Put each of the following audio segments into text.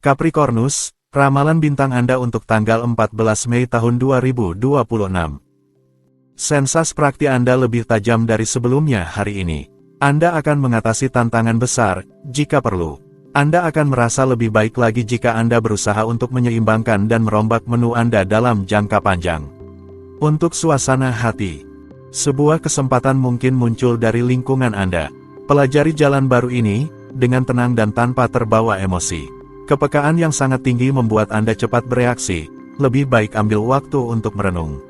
Capricornus, ramalan bintang Anda untuk tanggal 14 Mei tahun 2026. Sensas prakti Anda lebih tajam dari sebelumnya hari ini. Anda akan mengatasi tantangan besar, jika perlu. Anda akan merasa lebih baik lagi jika Anda berusaha untuk menyeimbangkan dan merombak menu Anda dalam jangka panjang. Untuk suasana hati, sebuah kesempatan mungkin muncul dari lingkungan Anda. Pelajari jalan baru ini, dengan tenang dan tanpa terbawa emosi. Kepekaan yang sangat tinggi membuat Anda cepat bereaksi, lebih baik ambil waktu untuk merenung.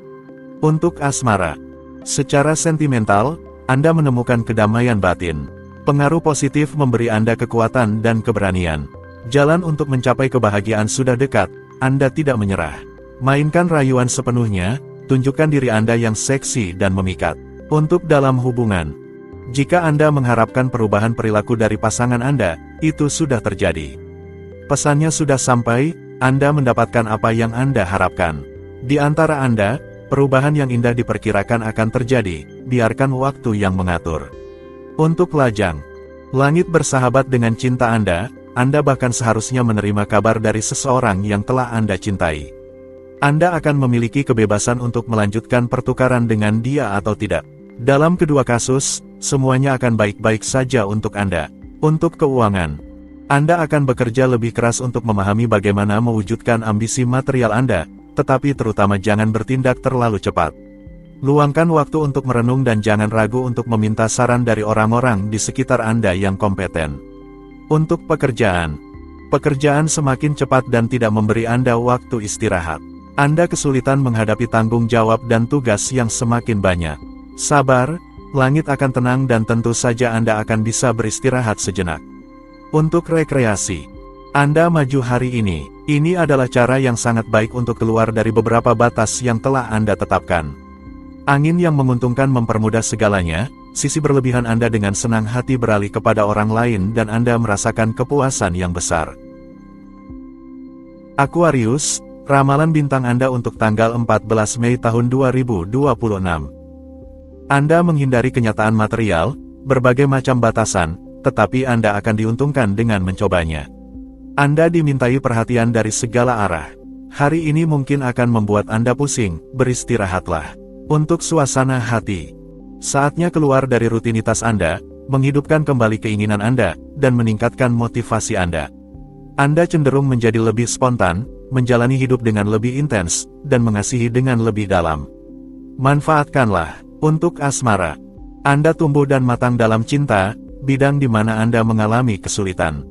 Untuk asmara, secara sentimental, Anda menemukan kedamaian batin. Pengaruh positif memberi Anda kekuatan dan keberanian. Jalan untuk mencapai kebahagiaan sudah dekat, Anda tidak menyerah. Mainkan rayuan sepenuhnya, tunjukkan diri Anda yang seksi dan memikat. Untuk dalam hubungan, jika Anda mengharapkan perubahan perilaku dari pasangan Anda, itu sudah terjadi. Pesannya sudah sampai, Anda mendapatkan apa yang Anda harapkan. Di antara Anda, perubahan yang indah diperkirakan akan terjadi, biarkan waktu yang mengatur. Untuk lajang, langit bersahabat dengan cinta Anda bahkan seharusnya menerima kabar dari seseorang yang telah Anda cintai. Anda akan memiliki kebebasan untuk melanjutkan pertukaran dengan dia atau tidak. Dalam kedua kasus, semuanya akan baik-baik saja untuk Anda. Untuk keuangan, Anda akan bekerja lebih keras untuk memahami bagaimana mewujudkan ambisi material Anda, tetapi terutama jangan bertindak terlalu cepat. Luangkan waktu untuk merenung dan jangan ragu untuk meminta saran dari orang-orang di sekitar Anda yang kompeten. Untuk pekerjaan, pekerjaan semakin cepat dan tidak memberi Anda waktu istirahat. Anda kesulitan menghadapi tanggung jawab dan tugas yang semakin banyak. Sabar, langit akan tenang dan tentu saja Anda akan bisa beristirahat sejenak. Untuk rekreasi, Anda maju hari ini adalah cara yang sangat baik untuk keluar dari beberapa batas yang telah Anda tetapkan. Angin yang menguntungkan mempermudah segalanya, sisi berlebihan Anda dengan senang hati beralih kepada orang lain dan Anda merasakan kepuasan yang besar. Aquarius, ramalan bintang Anda untuk tanggal 14 Mei tahun 2026. Anda menghindari kenyataan material, berbagai macam batasan, tetapi Anda akan diuntungkan dengan mencobanya. Anda dimintai perhatian dari segala arah. Hari ini mungkin akan membuat Anda pusing, beristirahatlah. Untuk suasana hati, saatnya keluar dari rutinitas Anda, menghidupkan kembali keinginan Anda, dan meningkatkan motivasi Anda. Anda cenderung menjadi lebih spontan, menjalani hidup dengan lebih intens, dan mengasihi dengan lebih dalam. Manfaatkanlah. Untuk asmara, Anda tumbuh dan matang dalam cinta, bidang di mana Anda mengalami kesulitan.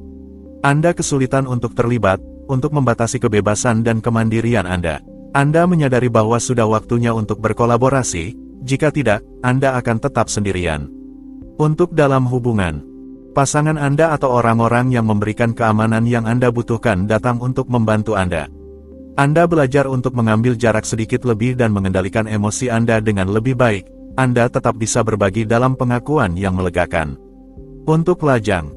Anda kesulitan untuk terlibat, untuk membatasi kebebasan dan kemandirian Anda. Anda menyadari bahwa sudah waktunya untuk berkolaborasi, jika tidak, Anda akan tetap sendirian. Untuk dalam hubungan, pasangan Anda atau orang-orang yang memberikan keamanan yang Anda butuhkan datang untuk membantu Anda. Anda belajar untuk mengambil jarak sedikit lebih dan mengendalikan emosi Anda dengan lebih baik. Anda tetap bisa berbagi dalam pengakuan yang melegakan. Untuk lajang,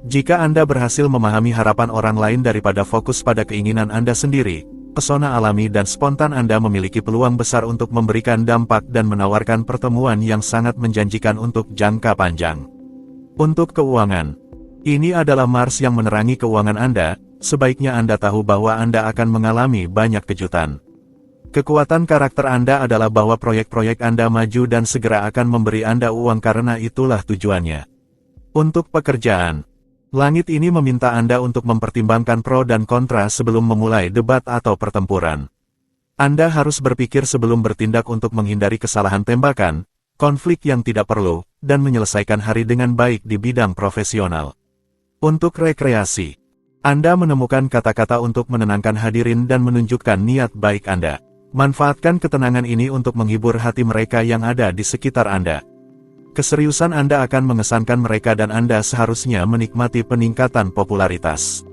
jika Anda berhasil memahami harapan orang lain daripada fokus pada keinginan Anda sendiri, pesona alami dan spontan Anda memiliki peluang besar untuk memberikan dampak dan menawarkan pertemuan yang sangat menjanjikan untuk jangka panjang. Untuk keuangan, ini adalah Mars yang menerangi keuangan Anda, sebaiknya Anda tahu bahwa Anda akan mengalami banyak kejutan. Kekuatan karakter Anda adalah bahwa proyek-proyek Anda maju dan segera akan memberi Anda uang karena itulah tujuannya. Untuk pekerjaan, langit ini meminta Anda untuk mempertimbangkan pro dan kontra sebelum memulai debat atau pertempuran. Anda harus berpikir sebelum bertindak untuk menghindari kesalahan tembakan, konflik yang tidak perlu, dan menyelesaikan hari dengan baik di bidang profesional. Untuk rekreasi, Anda menemukan kata-kata untuk menenangkan hadirin dan menunjukkan niat baik Anda. Manfaatkan ketenangan ini untuk menghibur hati mereka yang ada di sekitar Anda. Keseriusan Anda akan mengesankan mereka dan Anda seharusnya menikmati peningkatan popularitas.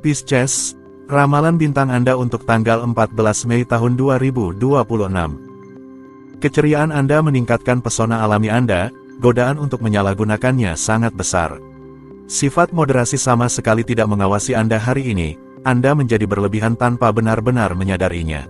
Pisces, ramalan bintang Anda untuk tanggal 14 Mei tahun 2026. Keceriaan Anda meningkatkan pesona alami Anda, godaan untuk menyalahgunakannya sangat besar. Sifat moderasi sama sekali tidak mengawasi Anda hari ini, Anda menjadi berlebihan tanpa benar-benar menyadarinya.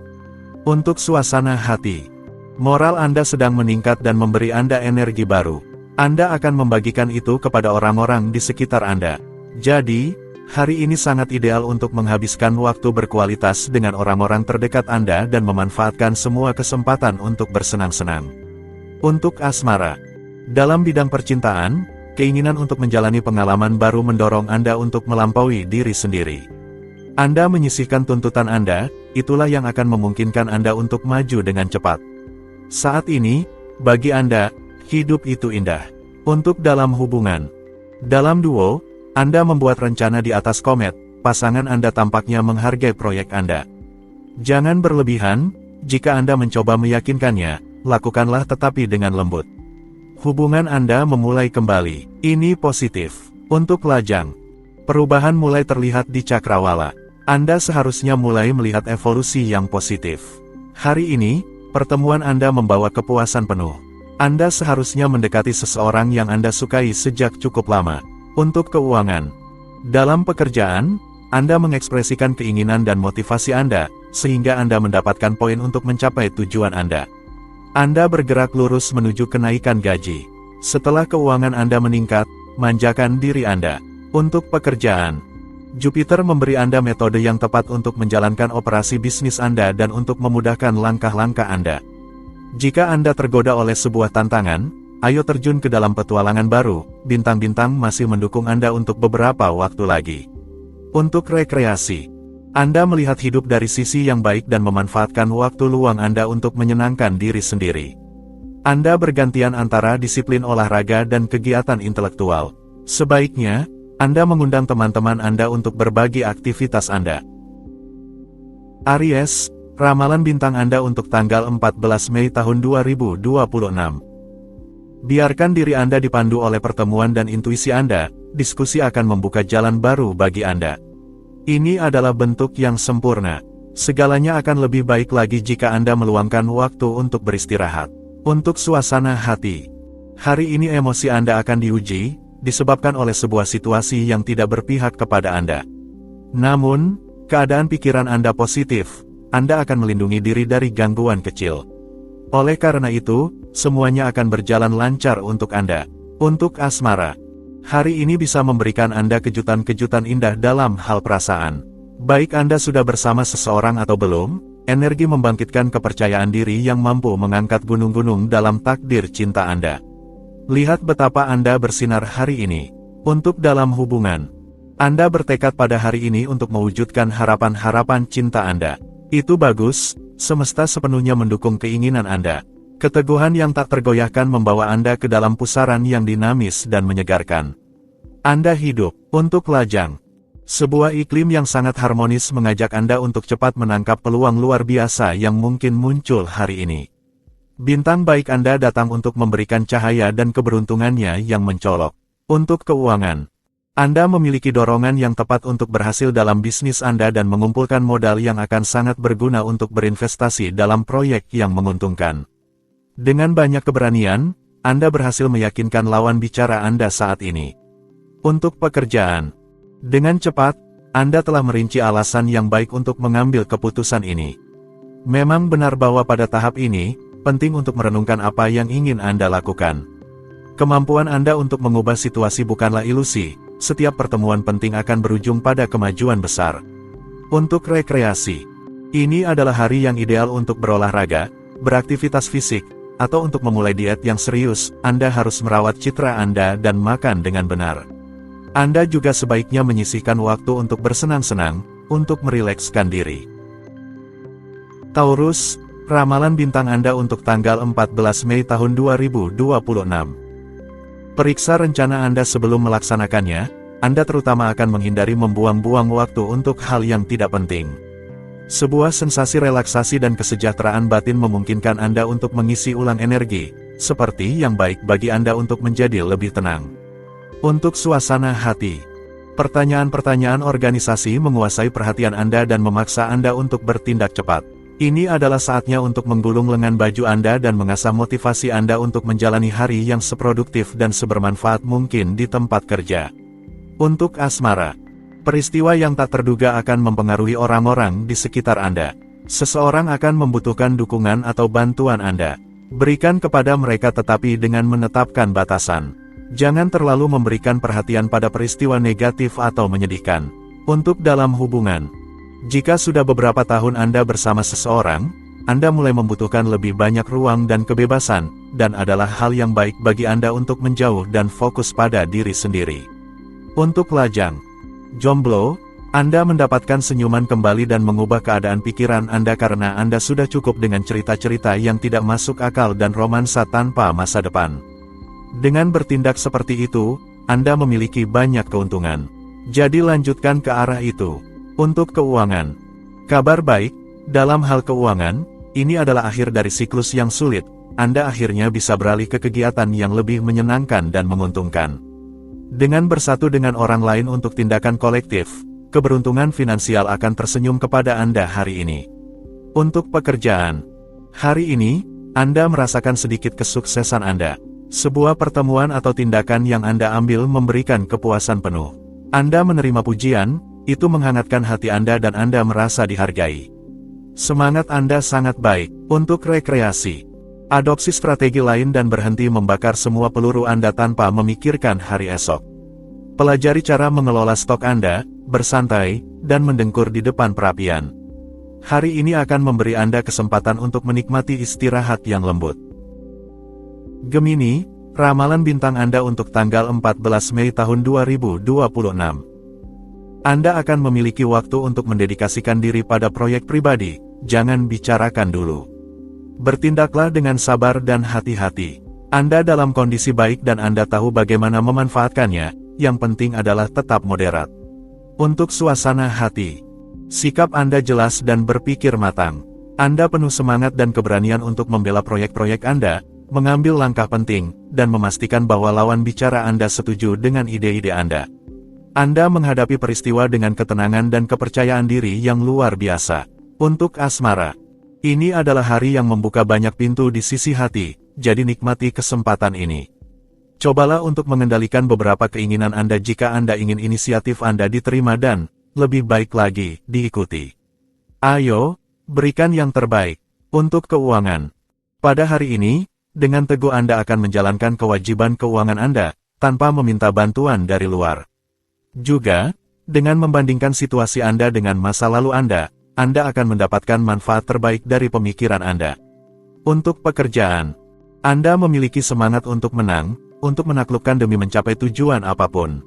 Untuk suasana hati, moral Anda sedang meningkat dan memberi Anda energi baru. Anda akan membagikan itu kepada orang-orang di sekitar Anda. Jadi, Hari ini sangat ideal untuk menghabiskan waktu berkualitas dengan orang-orang terdekat Anda dan memanfaatkan semua kesempatan untuk bersenang-senang. Untuk asmara. Dalam bidang percintaan, keinginan untuk menjalani pengalaman baru mendorong Anda untuk melampaui diri sendiri. Anda menyisihkan tuntutan Anda, itulah yang akan memungkinkan Anda untuk maju dengan cepat. Saat ini, bagi Anda, hidup itu indah. Untuk dalam hubungan. Dalam duo, Anda membuat rencana di atas komet, pasangan Anda tampaknya menghargai proyek Anda. Jangan berlebihan, jika Anda mencoba meyakinkannya, lakukanlah tetapi dengan lembut. Hubungan Anda memulai kembali, ini positif. Untuk lajang, perubahan mulai terlihat di cakrawala. Anda seharusnya mulai melihat evolusi yang positif. Hari ini, pertemuan Anda membawa kepuasan penuh. Anda seharusnya mendekati seseorang yang Anda sukai sejak cukup lama. Untuk keuangan. Dalam pekerjaan, Anda mengekspresikan keinginan dan motivasi Anda, sehingga Anda mendapatkan poin untuk mencapai tujuan Anda. Anda bergerak lurus menuju kenaikan gaji. Setelah keuangan Anda meningkat, manjakan diri Anda. Untuk pekerjaan, Jupiter memberi Anda metode yang tepat untuk menjalankan operasi bisnis Anda dan untuk memudahkan langkah-langkah Anda. Jika Anda tergoda oleh sebuah tantangan, ayo terjun ke dalam petualangan baru, bintang-bintang masih mendukung Anda untuk beberapa waktu lagi. Untuk rekreasi, Anda melihat hidup dari sisi yang baik dan memanfaatkan waktu luang Anda untuk menyenangkan diri sendiri. Anda bergantian antara disiplin olahraga dan kegiatan intelektual. Sebaiknya, Anda mengundang teman-teman Anda untuk berbagi aktivitas Anda. Aries, ramalan bintang Anda untuk tanggal 14 Mei tahun 2026. Biarkan diri Anda dipandu oleh pertemuan dan intuisi Anda, diskusi akan membuka jalan baru bagi Anda. Ini adalah bentuk yang sempurna. Segalanya akan lebih baik lagi jika Anda meluangkan waktu untuk beristirahat. Untuk suasana hati. Hari ini emosi Anda akan diuji, disebabkan oleh sebuah situasi yang tidak berpihak kepada Anda. Namun, keadaan pikiran Anda positif, Anda akan melindungi diri dari gangguan kecil. Oleh karena itu, semuanya akan berjalan lancar untuk Anda. Untuk asmara, hari ini bisa memberikan Anda kejutan-kejutan indah dalam hal perasaan. Baik Anda sudah bersama seseorang atau belum, energi membangkitkan kepercayaan diri yang mampu mengangkat gunung-gunung dalam takdir cinta Anda. Lihat betapa Anda bersinar hari ini. Untuk dalam hubungan, Anda bertekad pada hari ini untuk mewujudkan harapan-harapan cinta Anda. Itu bagus. Semesta sepenuhnya mendukung keinginan Anda. Keteguhan yang tak tergoyahkan membawa Anda ke dalam pusaran yang dinamis dan menyegarkan. Anda hidup untuk lajang. Sebuah iklim yang sangat harmonis mengajak Anda untuk cepat menangkap peluang luar biasa yang mungkin muncul hari ini. Bintang baik Anda datang untuk memberikan cahaya dan keberuntungannya yang mencolok. Untuk keuangan, Anda memiliki dorongan yang tepat untuk berhasil dalam bisnis Anda dan mengumpulkan modal yang akan sangat berguna untuk berinvestasi dalam proyek yang menguntungkan. Dengan banyak keberanian, Anda berhasil meyakinkan lawan bicara Anda saat ini. Untuk pekerjaan, dengan cepat, Anda telah merinci alasan yang baik untuk mengambil keputusan ini. Memang benar bahwa pada tahap ini, penting untuk merenungkan apa yang ingin Anda lakukan. Kemampuan Anda untuk mengubah situasi bukanlah ilusi. Setiap pertemuan penting akan berujung pada kemajuan besar. Untuk rekreasi, ini adalah hari yang ideal untuk berolahraga, beraktivitas fisik, atau untuk memulai diet yang serius. Anda harus merawat citra Anda dan makan dengan benar. Anda juga sebaiknya menyisihkan waktu untuk bersenang-senang, untuk merilekskan diri. Taurus, ramalan bintang Anda untuk tanggal 14 Mei tahun 2026. Periksa rencana Anda sebelum melaksanakannya. Anda terutama akan menghindari membuang-buang waktu untuk hal yang tidak penting. Sebuah sensasi relaksasi dan kesejahteraan batin memungkinkan Anda untuk mengisi ulang energi, seperti yang baik bagi Anda untuk menjadi lebih tenang. Untuk suasana hati, pertanyaan-pertanyaan organisasi menguasai perhatian Anda dan memaksa Anda untuk bertindak cepat. Ini adalah saatnya untuk menggulung lengan baju Anda dan mengasah motivasi Anda untuk menjalani hari yang seproduktif dan sebermanfaat mungkin di tempat kerja. Untuk asmara, peristiwa yang tak terduga akan mempengaruhi orang-orang di sekitar Anda. Seseorang akan membutuhkan dukungan atau bantuan Anda. Berikan kepada mereka tetapi dengan menetapkan batasan. Jangan terlalu memberikan perhatian pada peristiwa negatif atau menyedihkan. Untuk dalam hubungan, jika sudah beberapa tahun Anda bersama seseorang, Anda mulai membutuhkan lebih banyak ruang dan kebebasan, dan adalah hal yang baik bagi Anda untuk menjauh dan fokus pada diri sendiri. Untuk lajang, jomblo, Anda mendapatkan senyuman kembali dan mengubah keadaan pikiran Anda karena Anda sudah cukup dengan cerita-cerita yang tidak masuk akal dan romansa tanpa masa depan. Dengan bertindak seperti itu, Anda memiliki banyak keuntungan. Jadi lanjutkan ke arah itu. Untuk keuangan, kabar baik, dalam hal keuangan, ini adalah akhir dari siklus yang sulit. Anda akhirnya bisa beralih ke kegiatan yang lebih menyenangkan dan menguntungkan. Dengan bersatu dengan orang lain untuk tindakan kolektif, keberuntungan finansial akan tersenyum kepada Anda hari ini. Untuk pekerjaan, hari ini, Anda merasakan sedikit kesuksesan Anda. Sebuah pertemuan atau tindakan yang Anda ambil memberikan kepuasan penuh. Anda menerima pujian, itu menghangatkan hati Anda dan Anda merasa dihargai. Semangat Anda sangat baik. Untuk rekreasi, adopsi strategi lain dan berhenti membakar semua peluru Anda tanpa memikirkan hari esok. Pelajari cara mengelola stok Anda, bersantai, dan mendengkur di depan perapian. Hari ini akan memberi Anda kesempatan untuk menikmati istirahat yang lembut. Gemini, ramalan bintang Anda untuk tanggal 14 Mei tahun 2026. Anda akan memiliki waktu untuk mendedikasikan diri pada proyek pribadi, jangan bicarakan dulu. Bertindaklah dengan sabar dan hati-hati. Anda dalam kondisi baik dan Anda tahu bagaimana memanfaatkannya, yang penting adalah tetap moderat. Untuk suasana hati, sikap Anda jelas dan berpikir matang. Anda penuh semangat dan keberanian untuk membela proyek-proyek Anda, mengambil langkah penting, dan memastikan bahwa lawan bicara Anda setuju dengan ide-ide Anda. Anda menghadapi peristiwa dengan ketenangan dan kepercayaan diri yang luar biasa. Untuk asmara, ini adalah hari yang membuka banyak pintu di sisi hati, jadi nikmati kesempatan ini. Cobalah untuk mengendalikan beberapa keinginan Anda jika Anda ingin inisiatif Anda diterima dan, lebih baik lagi, diikuti. Ayo, berikan yang terbaik. Untuk keuangan, pada hari ini, dengan teguh Anda akan menjalankan kewajiban keuangan Anda, tanpa meminta bantuan dari luar. Juga, dengan membandingkan situasi Anda dengan masa lalu Anda akan mendapatkan manfaat terbaik dari pemikiran Anda. Untuk pekerjaan, Anda memiliki semangat untuk menang, untuk menaklukkan demi mencapai tujuan apapun.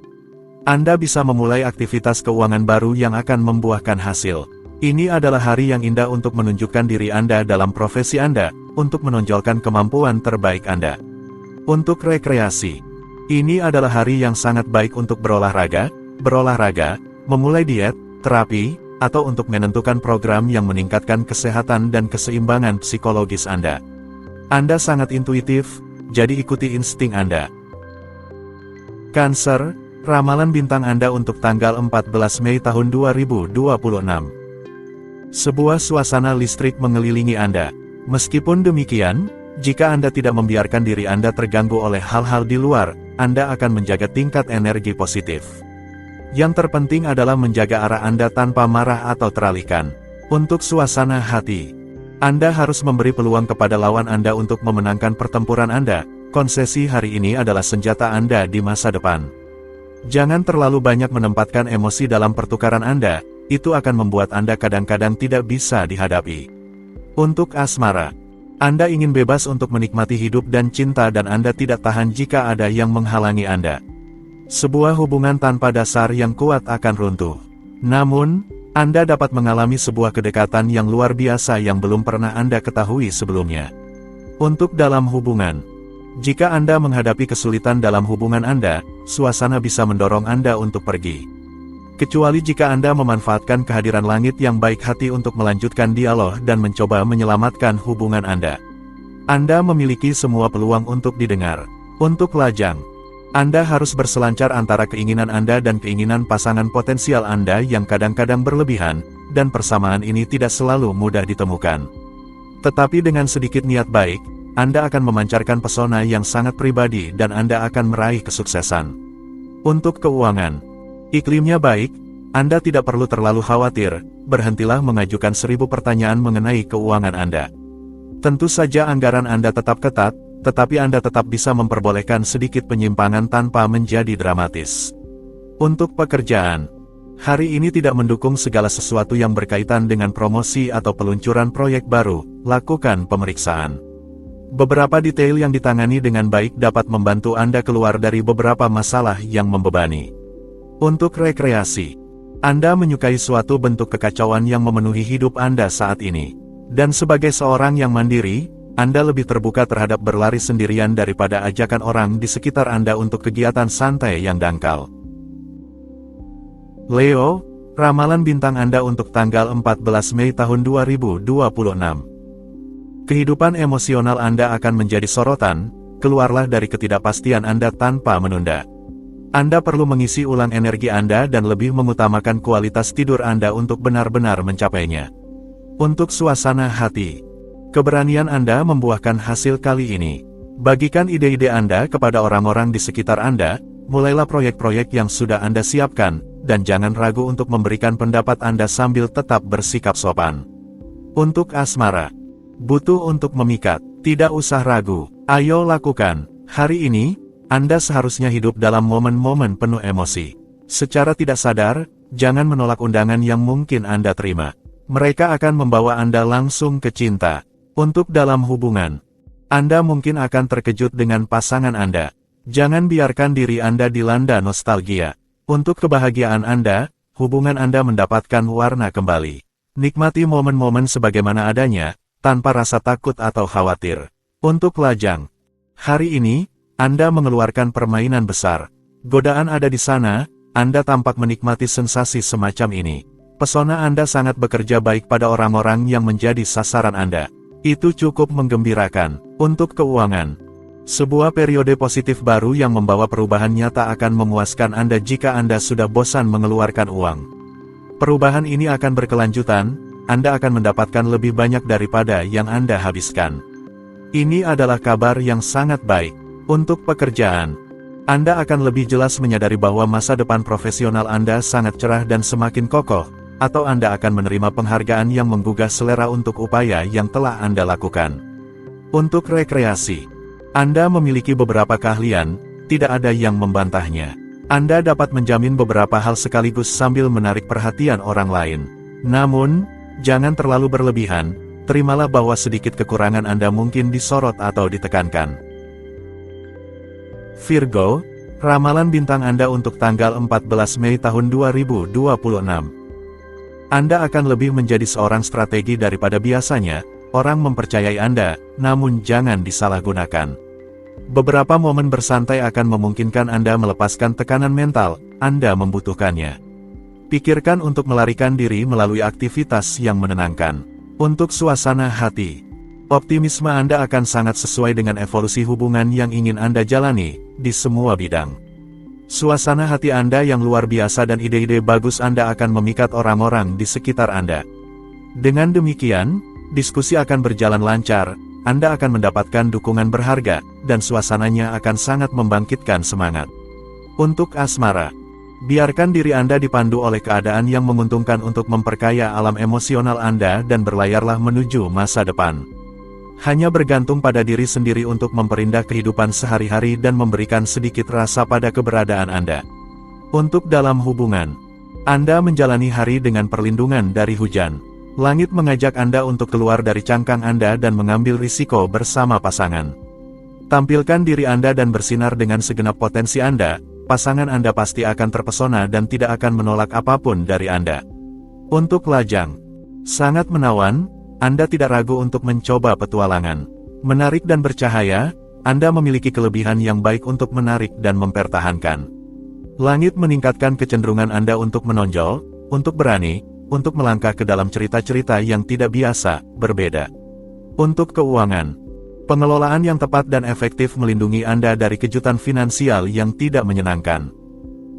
Anda bisa memulai aktivitas keuangan baru yang akan membuahkan hasil. Ini adalah hari yang indah untuk menunjukkan diri Anda dalam profesi Anda, untuk menonjolkan kemampuan terbaik Anda. Untuk rekreasi, ini adalah hari yang sangat baik untuk berolahraga, memulai diet, terapi, atau untuk menentukan program yang meningkatkan kesehatan dan keseimbangan psikologis Anda. Anda sangat intuitif, jadi ikuti insting Anda. Cancer, ramalan bintang Anda untuk tanggal 14 Mei tahun 2026. Sebuah suasana listrik mengelilingi Anda. Meskipun demikian, jika Anda tidak membiarkan diri Anda terganggu oleh hal-hal di luar, Anda akan menjaga tingkat energi positif. Yang terpenting adalah menjaga arah Anda tanpa marah atau teralihkan. Untuk suasana hati, Anda harus memberi peluang kepada lawan Anda untuk memenangkan pertempuran Anda. Konsesi hari ini adalah senjata Anda di masa depan. Jangan terlalu banyak menempatkan emosi dalam pertukaran Anda, itu akan membuat Anda kadang-kadang tidak bisa dihadapi. Untuk asmara, Anda ingin bebas untuk menikmati hidup dan cinta dan Anda tidak tahan jika ada yang menghalangi Anda. Sebuah hubungan tanpa dasar yang kuat akan runtuh. Namun, Anda dapat mengalami sebuah kedekatan yang luar biasa yang belum pernah Anda ketahui sebelumnya. Untuk dalam hubungan, jika Anda menghadapi kesulitan dalam hubungan Anda, suasana bisa mendorong Anda untuk pergi. Kecuali jika Anda memanfaatkan kehadiran langit yang baik hati untuk melanjutkan dialog dan mencoba menyelamatkan hubungan Anda. Anda memiliki semua peluang untuk didengar. Untuk lajang, Anda harus berselancar antara keinginan Anda dan keinginan pasangan potensial Anda yang kadang-kadang berlebihan, dan persamaan ini tidak selalu mudah ditemukan. Tetapi dengan sedikit niat baik, Anda akan memancarkan pesona yang sangat pribadi dan Anda akan meraih kesuksesan. Untuk keuangan, iklimnya baik, Anda tidak perlu terlalu khawatir, berhentilah mengajukan 1000 pertanyaan mengenai keuangan Anda. Tentu saja anggaran Anda tetap ketat, tetapi Anda tetap bisa memperbolehkan sedikit penyimpangan tanpa menjadi dramatis. Untuk pekerjaan, hari ini tidak mendukung segala sesuatu yang berkaitan dengan promosi atau peluncuran proyek baru, lakukan pemeriksaan. Beberapa detail yang ditangani dengan baik dapat membantu Anda keluar dari beberapa masalah yang membebani. Untuk rekreasi, Anda menyukai suatu bentuk kekacauan yang memenuhi hidup Anda saat ini. Dan sebagai seorang yang mandiri, Anda lebih terbuka terhadap berlari sendirian daripada ajakan orang di sekitar Anda untuk kegiatan santai yang dangkal. Leo, ramalan bintang Anda untuk tanggal 14 Mei tahun 2026. Kehidupan emosional Anda akan menjadi sorotan, keluarlah dari ketidakpastian Anda tanpa menunda. Anda perlu mengisi ulang energi Anda dan lebih mengutamakan kualitas tidur Anda untuk benar-benar mencapainya. Untuk suasana hati, keberanian Anda membuahkan hasil kali ini. Bagikan ide-ide Anda kepada orang-orang di sekitar Anda, mulailah proyek-proyek yang sudah Anda siapkan, dan jangan ragu untuk memberikan pendapat Anda sambil tetap bersikap sopan. Untuk asmara, butuh untuk memikat, tidak usah ragu, ayo lakukan. Hari ini, Anda seharusnya hidup dalam momen-momen penuh emosi. Secara tidak sadar, jangan menolak undangan yang mungkin Anda terima. Mereka akan membawa Anda langsung ke cinta. Untuk dalam hubungan, Anda mungkin akan terkejut dengan pasangan Anda. Jangan biarkan diri Anda dilanda nostalgia. Untuk kebahagiaan Anda, hubungan Anda mendapatkan warna kembali. Nikmati momen-momen sebagaimana adanya, tanpa rasa takut atau khawatir. Untuk lajang, hari ini, Anda mengeluarkan permainan besar. Godaan ada di sana, Anda tampak menikmati sensasi semacam ini. Pesona Anda sangat bekerja baik pada orang-orang yang menjadi sasaran Anda. Itu cukup menggembirakan. Untuk keuangan, sebuah periode positif baru yang membawa perubahan nyata akan memuaskan Anda jika Anda sudah bosan mengeluarkan uang. Perubahan ini akan berkelanjutan, Anda akan mendapatkan lebih banyak daripada yang Anda habiskan. Ini adalah kabar yang sangat baik. Untuk pekerjaan, Anda akan lebih jelas menyadari bahwa masa depan profesional Anda sangat cerah dan semakin kokoh, atau Anda akan menerima penghargaan yang menggugah selera untuk upaya yang telah Anda lakukan. Untuk rekreasi, Anda memiliki beberapa keahlian, tidak ada yang membantahnya. Anda dapat menjamin beberapa hal sekaligus sambil menarik perhatian orang lain. Namun, jangan terlalu berlebihan, terimalah bahwa sedikit kekurangan Anda mungkin disorot atau ditekankan. Virgo, ramalan bintang Anda untuk tanggal 14 Mei tahun 2026. Anda akan lebih menjadi seorang strategi daripada biasanya, orang mempercayai Anda, namun jangan disalahgunakan. Beberapa momen bersantai akan memungkinkan Anda melepaskan tekanan mental, Anda membutuhkannya. Pikirkan untuk melarikan diri melalui aktivitas yang menenangkan. Untuk suasana hati, optimisme Anda akan sangat sesuai dengan evolusi hubungan yang ingin Anda jalani, di semua bidang. Suasana hati Anda yang luar biasa dan ide-ide bagus Anda akan memikat orang-orang di sekitar Anda. Dengan demikian, diskusi akan berjalan lancar, Anda akan mendapatkan dukungan berharga, dan suasananya akan sangat membangkitkan semangat. Untuk asmara, biarkan diri Anda dipandu oleh keadaan yang menguntungkan untuk memperkaya alam emosional Anda dan berlayarlah menuju masa depan. Hanya bergantung pada diri sendiri untuk memperindah kehidupan sehari-hari dan memberikan sedikit rasa pada keberadaan Anda. Untuk dalam hubungan, Anda menjalani hari dengan perlindungan dari hujan. Langit mengajak Anda untuk keluar dari cangkang Anda dan mengambil risiko bersama pasangan. Tampilkan diri Anda dan bersinar dengan segenap potensi Anda, pasangan Anda pasti akan terpesona dan tidak akan menolak apapun dari Anda. Untuk lajang, sangat menawan, Anda tidak ragu untuk mencoba petualangan. Menarik dan bercahaya, Anda memiliki kelebihan yang baik untuk menarik dan mempertahankan. Langit meningkatkan kecenderungan Anda untuk menonjol, untuk berani, untuk melangkah ke dalam cerita-cerita yang tidak biasa, berbeda. Untuk keuangan, pengelolaan yang tepat dan efektif melindungi Anda dari kejutan finansial yang tidak menyenangkan.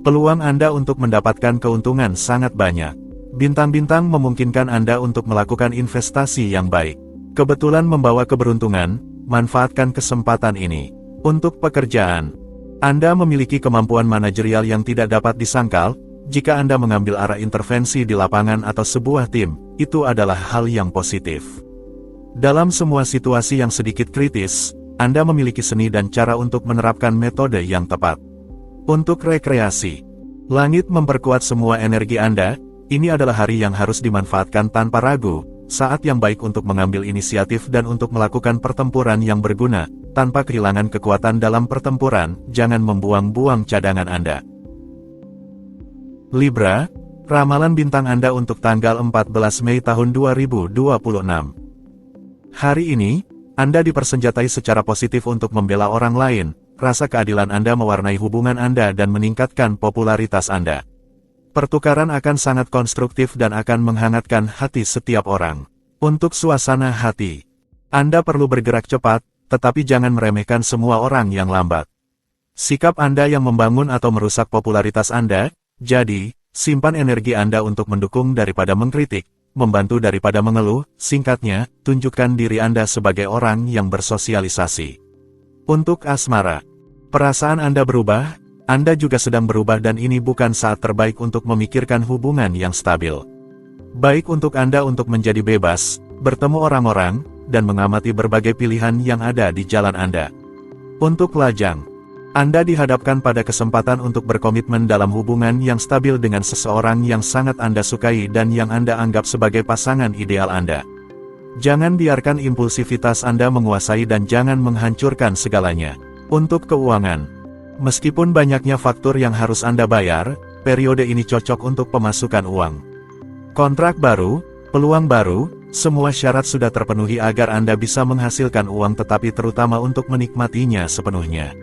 Peluang Anda untuk mendapatkan keuntungan sangat banyak. Bintang-bintang memungkinkan Anda untuk melakukan investasi yang baik. Kebetulan membawa keberuntungan, manfaatkan kesempatan ini. Untuk pekerjaan, Anda memiliki kemampuan manajerial yang tidak dapat disangkal. Jika Anda mengambil arah intervensi di lapangan atau sebuah tim, itu adalah hal yang positif. Dalam semua situasi yang sedikit kritis, Anda memiliki seni dan cara untuk menerapkan metode yang tepat. Untuk rekreasi, langit memperkuat semua energi Anda. Ini adalah hari yang harus dimanfaatkan tanpa ragu, saat yang baik untuk mengambil inisiatif dan untuk melakukan pertempuran yang berguna, tanpa kehilangan kekuatan dalam pertempuran. Jangan membuang-buang cadangan Anda. Libra, ramalan bintang Anda untuk tanggal 14 Mei tahun 2026. Hari ini, Anda dipersenjatai secara positif untuk membela orang lain. Rasa keadilan Anda mewarnai hubungan Anda dan meningkatkan popularitas Anda. Pertukaran akan sangat konstruktif dan akan menghangatkan hati setiap orang. Untuk suasana hati, Anda perlu bergerak cepat, tetapi jangan meremehkan semua orang yang lambat. Sikap Anda yang membangun atau merusak popularitas Anda, jadi, simpan energi Anda untuk mendukung daripada mengkritik, membantu daripada mengeluh. Singkatnya, tunjukkan diri Anda sebagai orang yang bersosialisasi. Untuk asmara, perasaan Anda berubah, Anda juga sedang berubah dan ini bukan saat terbaik untuk memikirkan hubungan yang stabil. Baik untuk Anda untuk menjadi bebas, bertemu orang-orang, dan mengamati berbagai pilihan yang ada di jalan Anda. Untuk lajang, Anda dihadapkan pada kesempatan untuk berkomitmen dalam hubungan yang stabil dengan seseorang yang sangat Anda sukai dan yang Anda anggap sebagai pasangan ideal Anda. Jangan biarkan impulsivitas Anda menguasai dan jangan menghancurkan segalanya. Untuk keuangan, meskipun banyaknya faktur yang harus Anda bayar, periode ini cocok untuk pemasukan uang. Kontrak baru, peluang baru, semua syarat sudah terpenuhi agar Anda bisa menghasilkan uang tetapi terutama untuk menikmatinya sepenuhnya.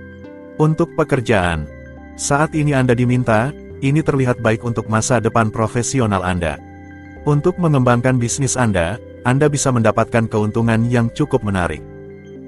Untuk pekerjaan, saat ini Anda diminta, ini terlihat baik untuk masa depan profesional Anda. Untuk mengembangkan bisnis Anda bisa mendapatkan keuntungan yang cukup menarik.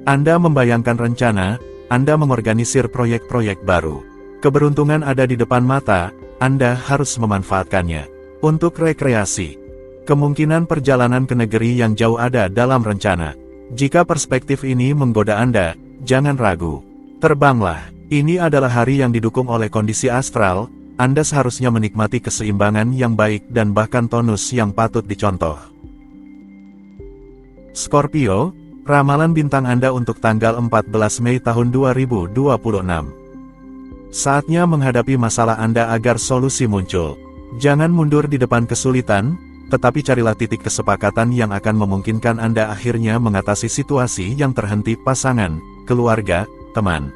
Anda membayangkan rencana, Anda mengorganisir proyek-proyek baru. Keberuntungan ada di depan mata, Anda harus memanfaatkannya. Untuk rekreasi, kemungkinan perjalanan ke negeri yang jauh ada dalam rencana. Jika perspektif ini menggoda Anda, jangan ragu. Terbanglah. Ini adalah hari yang didukung oleh kondisi astral. Anda seharusnya menikmati keseimbangan yang baik dan bahkan tonus yang patut dicontoh. Scorpio, ramalan bintang Anda untuk tanggal 14 Mei tahun 2026. Saatnya menghadapi masalah Anda agar solusi muncul. Jangan mundur di depan kesulitan, tetapi carilah titik kesepakatan yang akan memungkinkan Anda akhirnya mengatasi situasi yang terhenti pasangan, keluarga, teman.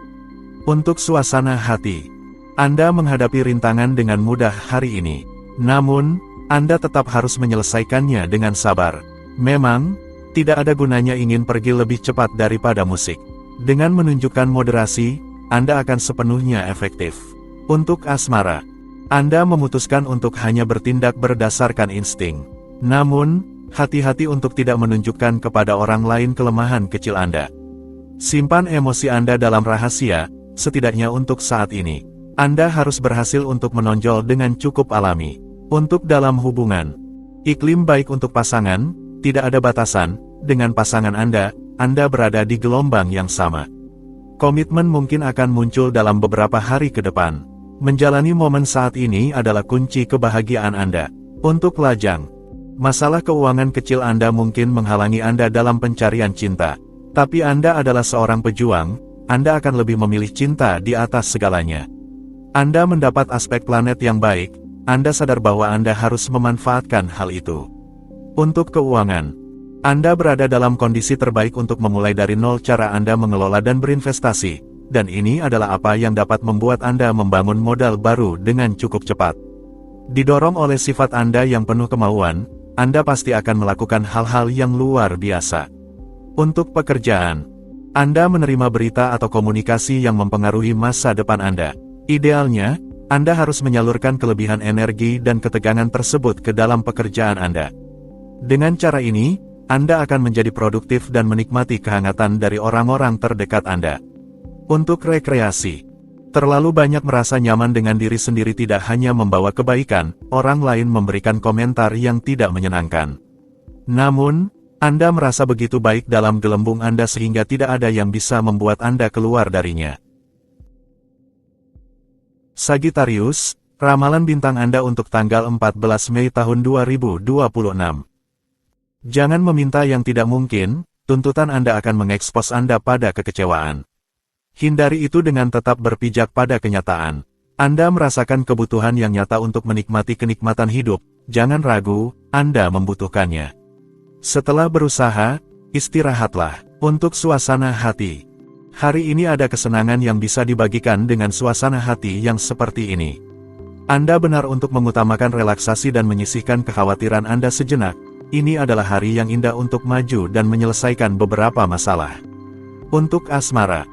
Untuk suasana hati, Anda menghadapi rintangan dengan mudah hari ini. Namun, Anda tetap harus menyelesaikannya dengan sabar. Memang, tidak ada gunanya ingin pergi lebih cepat daripada musik. Dengan menunjukkan moderasi, Anda akan sepenuhnya efektif. Untuk asmara, Anda memutuskan untuk hanya bertindak berdasarkan insting. Namun, hati-hati untuk tidak menunjukkan kepada orang lain kelemahan kecil Anda. Simpan emosi Anda dalam rahasia, setidaknya untuk saat ini. Anda harus berhasil untuk menonjol dengan cukup alami. Untuk dalam hubungan, iklim baik untuk pasangan, tidak ada batasan. Dengan pasangan Anda berada di gelombang yang sama. Komitmen mungkin akan muncul dalam beberapa hari ke depan. Menjalani momen saat ini adalah kunci kebahagiaan Anda. Untuk lajang, masalah keuangan kecil Anda mungkin menghalangi Anda dalam pencarian cinta. Tapi Anda adalah seorang pejuang, Anda akan lebih memilih cinta di atas segalanya. Anda mendapat aspek planet yang baik, Anda sadar bahwa Anda harus memanfaatkan hal itu. Untuk keuangan, Anda berada dalam kondisi terbaik untuk memulai dari nol cara Anda mengelola dan berinvestasi, dan ini adalah apa yang dapat membuat Anda membangun modal baru dengan cukup cepat. Didorong oleh sifat Anda yang penuh kemauan, Anda pasti akan melakukan hal-hal yang luar biasa. Untuk pekerjaan, Anda menerima berita atau komunikasi yang mempengaruhi masa depan Anda. Idealnya, Anda harus menyalurkan kelebihan energi dan ketegangan tersebut ke dalam pekerjaan Anda. Dengan cara ini, Anda akan menjadi produktif dan menikmati kehangatan dari orang-orang terdekat Anda. Untuk rekreasi, terlalu banyak merasa nyaman dengan diri sendiri tidak hanya membawa kebaikan, orang lain memberikan komentar yang tidak menyenangkan. Namun, Anda merasa begitu baik dalam gelembung Anda sehingga tidak ada yang bisa membuat Anda keluar darinya. Sagittarius, ramalan bintang Anda untuk tanggal 14 Mei tahun 2026. Jangan meminta yang tidak mungkin, tuntutan Anda akan mengekspos Anda pada kekecewaan. Hindari itu dengan tetap berpijak pada kenyataan. Anda merasakan kebutuhan yang nyata untuk menikmati kenikmatan hidup, jangan ragu, Anda membutuhkannya. Setelah berusaha, istirahatlah. Untuk suasana hati. Hari ini ada kesenangan yang bisa dibagikan dengan suasana hati yang seperti ini. Anda benar untuk mengutamakan relaksasi dan menyisihkan kekhawatiran Anda sejenak. Ini adalah hari yang indah untuk maju dan menyelesaikan beberapa masalah. Untuk asmara.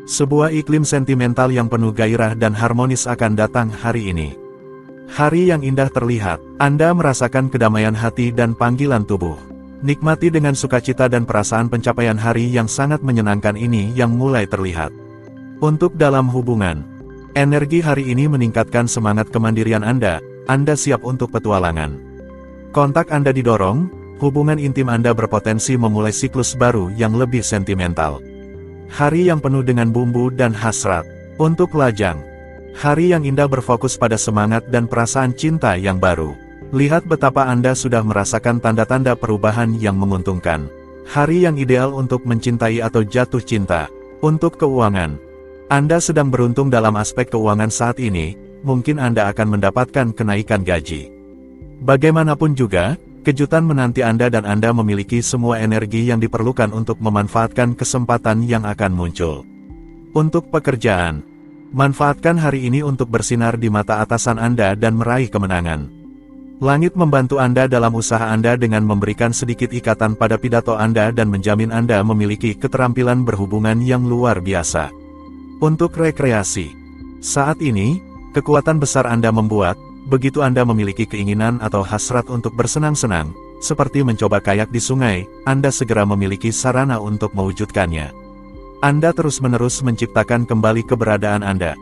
Sebuah iklim sentimental yang penuh gairah dan harmonis akan datang hari ini. Hari yang indah terlihat, Anda merasakan kedamaian hati dan panggilan tubuh. Nikmati dengan sukacita dan perasaan pencapaian hari yang sangat menyenangkan ini yang mulai terlihat. Untuk dalam hubungan, energi hari ini meningkatkan semangat kemandirian Anda siap untuk petualangan. Kontak Anda didorong, hubungan intim Anda berpotensi memulai siklus baru yang lebih sentimental. Hari yang penuh dengan bumbu dan hasrat. Untuk lajang, hari yang indah berfokus pada semangat dan perasaan cinta yang baru. Lihat betapa Anda sudah merasakan tanda-tanda perubahan yang menguntungkan. Hari yang ideal untuk mencintai atau jatuh cinta. Untuk keuangan, Anda sedang beruntung dalam aspek keuangan saat ini, mungkin Anda akan mendapatkan kenaikan gaji. Bagaimanapun juga, kejutan menanti Anda dan Anda memiliki semua energi yang diperlukan untuk memanfaatkan kesempatan yang akan muncul. Untuk pekerjaan, manfaatkan hari ini untuk bersinar di mata atasan Anda dan meraih kemenangan. Langit membantu Anda dalam usaha Anda dengan memberikan sedikit ikatan pada pidato Anda dan menjamin Anda memiliki keterampilan berhubungan yang luar biasa. Untuk rekreasi, saat ini, kekuatan besar Anda membuat, begitu Anda memiliki keinginan atau hasrat untuk bersenang-senang, seperti mencoba kayak di sungai, Anda segera memiliki sarana untuk mewujudkannya. Anda terus-menerus menciptakan kembali keberadaan Anda.